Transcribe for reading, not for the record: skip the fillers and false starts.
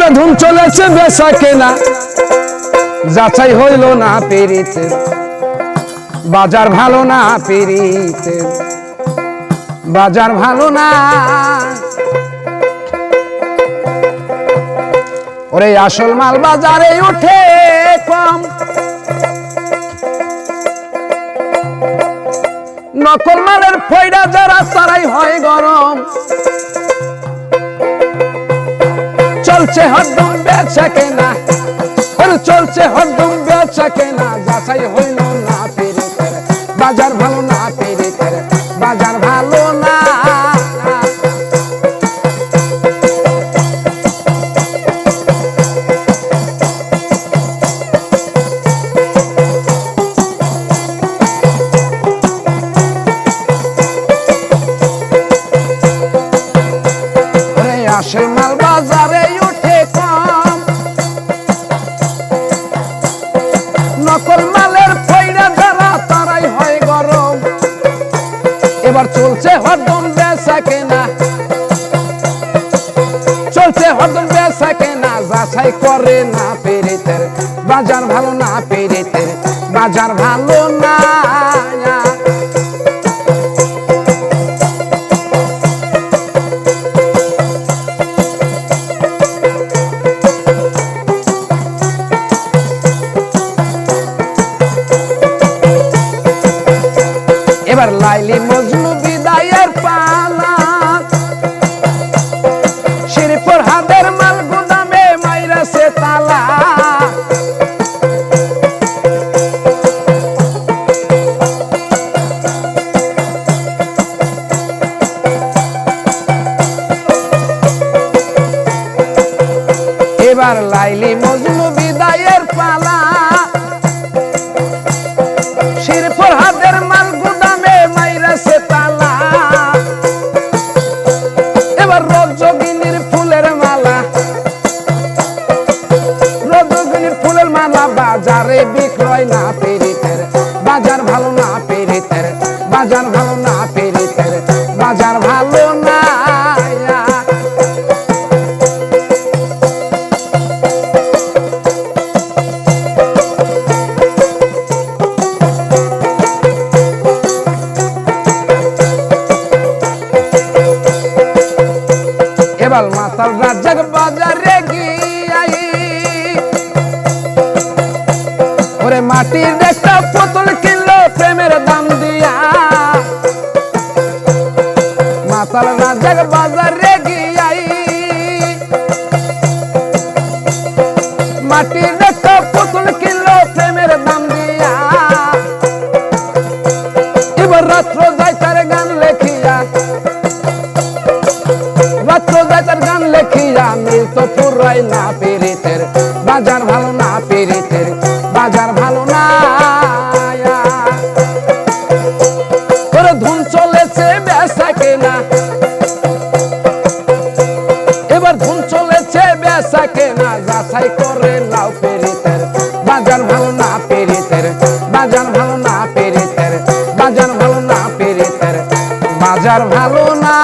ওরে ধুম চলেছে বেচা কেনা যাচাই হইল না পেরিতে বাজার ভালো না পেরিতে বাজার ভালো না ওরে আসল মাল বাজারে উঠে কম নকল মালের ফয়দা যারা তারাই হয় গরম চলছে হরদম বেচা কেনা ওরে চলছে হরদম বেচা কেনা যাচাই হইল না পেরিতে বাজার ভালো না পেরিতে বাজার ভালো না আসল মাল বাজারে উঠে কম নকল মালের ফয়দা যারা তারাই হয় গরম এবার চলছে হরদম বেচা কেনা চলছে হরদম বেচা কেনা যাচাই করে না পেরিতে বাজার ভালো না পেরিতে বাজার ভালো না এবার লাইলি মজনু বিদায়ের পালা শিরপুর হাদের মাল গুদামে মাইরাছে তালা এবার লাইলি মজনু বিদায়ের পালা শিরপুর হাদের মাল মাইরাছে তালা এবার রজনীর ফুলের মালা রজনীর ফুলের মালা বাজারে বিক্রয় না পেরিতে বাজার ভালো না পেরিতে বাজার ভালো না পেরিতে বাজার ভালো না এবার মাতাল রাজ্জাক বাজারে গিয়াই ওরে মাটির একটা পুতুল কিনলো প্রেমের দাম দিয়া মাতাল রাজ্জাক বাজারে গিয়াই মাটির একটা পুতুল কিনলো প্রেমের দাম দিয়া এবার রাত্র যাই তার গান লেখিয়া রাত্র যাইতার গান লেখিয়া মিল তো পুরাই না পেরিতে বাজার ভালো না পেরিতে বাজার ভালো না ওরে ধুম চলেছে বেচা কেনা এবার ধুম চলেছে বেচা কেনা যাচাই করে নাও পেরিতে বাজার ভালো না পেরিতে বাজার ভালো না পেরিতে বাজার ভালো না পেরিতে বাজার ভালো না